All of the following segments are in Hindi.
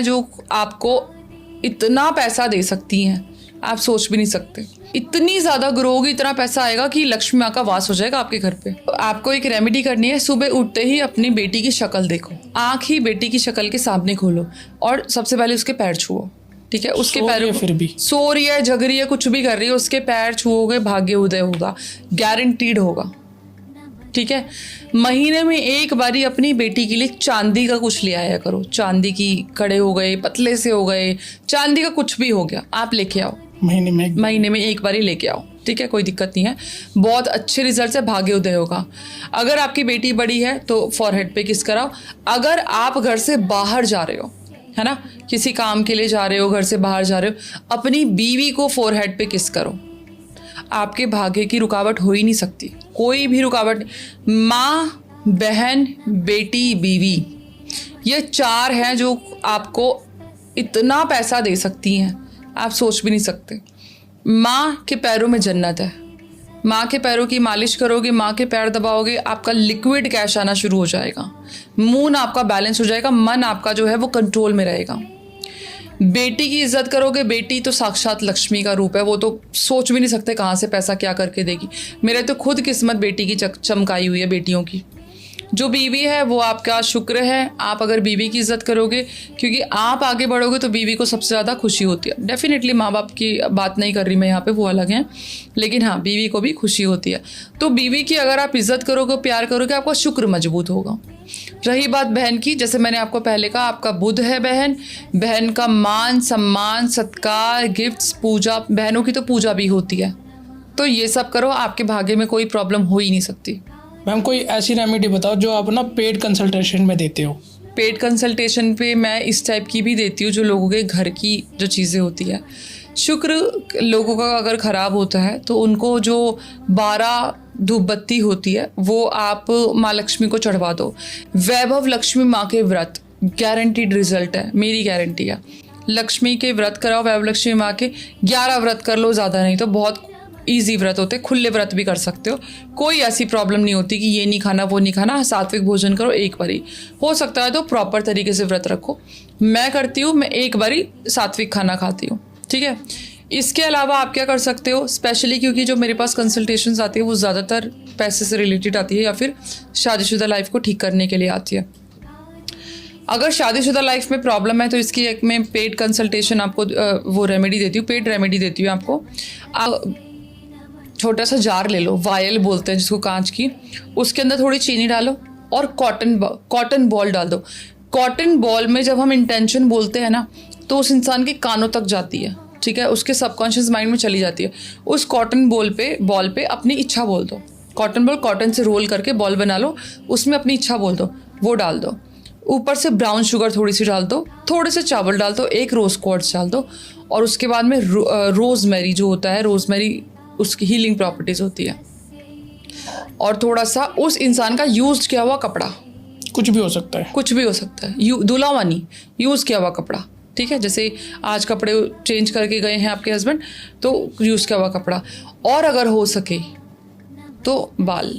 जो आपको इतना पैसा दे सकती हैं, आप सोच भी नहीं सकते। इतनी ज़्यादा ग्रो होगी, इतना पैसा आएगा कि लक्ष्मी माँ का वास हो जाएगा आपके घर पे। आपको एक रेमेडी करनी है, सुबह उठते ही अपनी बेटी की शक्ल देखो, आँख ही बेटी की शक्ल के सामने खोलो और सबसे पहले उसके पैर छुओ। ठीक है, उसके पैरों फिर भी सो रही है, जग रही है, कुछ भी कर रही है, उसके पैर छुओगे, भाग्य उदय होगा, गारंटीड होगा। ठीक है, महीने में एक बारी अपनी बेटी के लिए चांदी का कुछ ले आया करो। चांदी की कड़े हो गए, पतले से हो गए, चांदी का कुछ भी हो गया, आप लेके आओ। महीने में एक बारी लेके आओ। ठीक है, कोई दिक्कत नहीं है, बहुत अच्छे रिजल्ट से भाग्य उदय होगा। अगर आपकी बेटी बड़ी है तो फॉरहेड पे किस कराओ। अगर आप घर से बाहर जा रहे हो, है ना, किसी काम के लिए जा रहे हो, घर से बाहर जा रहे हो, अपनी बीवी को फोरहेड पे किस करो। आपके भाग्य की रुकावट हो ही नहीं सकती, कोई भी रुकावट। माँ, बहन, बेटी, बीवी, ये चार हैं जो आपको इतना पैसा दे सकती हैं, आप सोच भी नहीं सकते। माँ के पैरों में जन्नत है। माँ के पैरों की मालिश करोगे, माँ के पैर दबाओगे, आपका लिक्विड कैश आना शुरू हो जाएगा, मूड आपका बैलेंस हो जाएगा, मन आपका जो है वो कंट्रोल में रहेगा। बेटी की इज्जत करोगे, बेटी तो साक्षात लक्ष्मी का रूप है, वो तो सोच भी नहीं सकते कहाँ से पैसा क्या करके देगी। मेरे तो खुद किस्मत बेटी की चमकाई हुई है, बेटियों की। जो बीवी है वो आपका शुक्र है। आप अगर बीवी की इज्जत करोगे, क्योंकि आप आगे बढ़ोगे तो बीवी को सबसे ज़्यादा खुशी होती है। डेफिनेटली माँ बाप की बात नहीं कर रही मैं यहाँ पे, वो अलग हैं, लेकिन हाँ, बीवी को भी खुशी होती है। तो बीवी की अगर आप इज्जत करोगे, प्यार करोगे, आपका शुक्र मजबूत होगा। रही बात बहन की, जैसे मैंने आपको पहले कहा, आपका बुध है बहन। बहन का मान, सम्मान, सत्कार, गिफ्ट्स, पूजा, बहनों की तो पूजा भी होती है। तो ये सब करो, आपके भाग्य में कोई प्रॉब्लम हो ही नहीं सकती। मैम कोई ऐसी रेमेडी बताओ जो आप ना पेड कंसल्टेशन में देते हो। पेड कंसल्टेशन पे मैं इस टाइप की भी देती हूँ, जो लोगों के घर की जो चीज़ें होती है। शुक्र लोगों का अगर ख़राब होता है तो उनको जो 12 धूप बत्ती होती है वो आप माँ लक्ष्मी को चढ़वा दो। वैभव लक्ष्मी माँ के व्रत गारंटीड रिजल्ट है, मेरी गारंटी है। लक्ष्मी के व्रत कराओ, वैभव लक्ष्मी माँ के 11 व्रत कर लो, ज़्यादा नहीं तो, बहुत ईजी व्रत होते, खुले व्रत भी कर सकते हो। कोई ऐसी प्रॉब्लम नहीं होती कि ये नहीं खाना वो नहीं खाना। सात्विक भोजन करो, एक बारी हो सकता है तो प्रॉपर तरीके से व्रत रखो। मैं करती हूँ, मैं एक बारी सात्विक खाना खाती हूँ। ठीक है, इसके अलावा आप क्या कर सकते हो, स्पेशली क्योंकि जो मेरे पास कंसल्टेशंस आती है वो ज़्यादातर पैसे से रिलेटेड आती है या फिर शादीशुदा लाइफ को ठीक करने के लिए आती है। अगर शादीशुदा लाइफ में प्रॉब्लम है तो इसकी एक मैं पेड कंसल्टेशन आपको वो रेमेडी देती हूँ, पेड रेमेडी देती हूँ आपको। छोटा सा जार ले लो, वायल बोलते हैं जिसको, कांच की, उसके अंदर थोड़ी चीनी डालो और कॉटन बॉल डाल दो। कॉटन बॉल में जब हम इंटेंशन बोलते हैं ना तो उस इंसान के कानों तक जाती है। ठीक है, उसके सबकॉन्शियस माइंड में चली जाती है। उस कॉटन बॉल पे अपनी इच्छा बोल दो। कॉटन बॉल, कॉटन से रोल करके बॉल बना लो, उसमें अपनी इच्छा बोल दो, वो डाल दो। ऊपर से ब्राउन शुगर थोड़ी सी डाल दो, थोड़े से चावल डाल दो, एक रोज़ क्वार्ट्स डाल दो, और उसके बाद में रोज़मेरी जो होता है, रोज़मेरी उसकी हीलिंग प्रॉपर्टीज़ होती है, और थोड़ा सा उस इंसान का यूज़ किया हुआ कपड़ा, कुछ भी हो सकता है, कुछ भी हो सकता है, दुल्हावानी यूज़ किया हुआ कपड़ा। ठीक है, जैसे आज कपड़े चेंज करके गए हैं आपके हस्बैंड, तो यूज़ किया हुआ कपड़ा, और अगर हो सके तो बाल,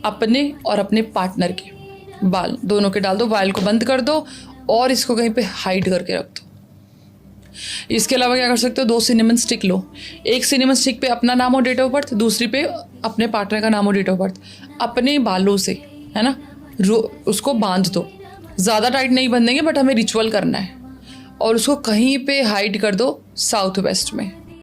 अपने और अपने पार्टनर के बाल दोनों के डाल दो, वायल को बंद कर दो और इसको कहीं पे हाइड करके रख दो। इसके अलावा क्या कर सकते हो, 2 सिनेमन स्टिक लो। एक सिनेमन स्टिक पे अपना नाम और डेट ऑफ बर्थ, दूसरी पे अपने पार्टनर का नाम और डेट ऑफ बर्थ। अपने बालों से, है ना, उसको बांध दो। ज़्यादा टाइट नहीं बंधेंगे, बट हमें रिचुअल करना है, और उसको कहीं पे हाइड कर दो साउथ वेस्ट में।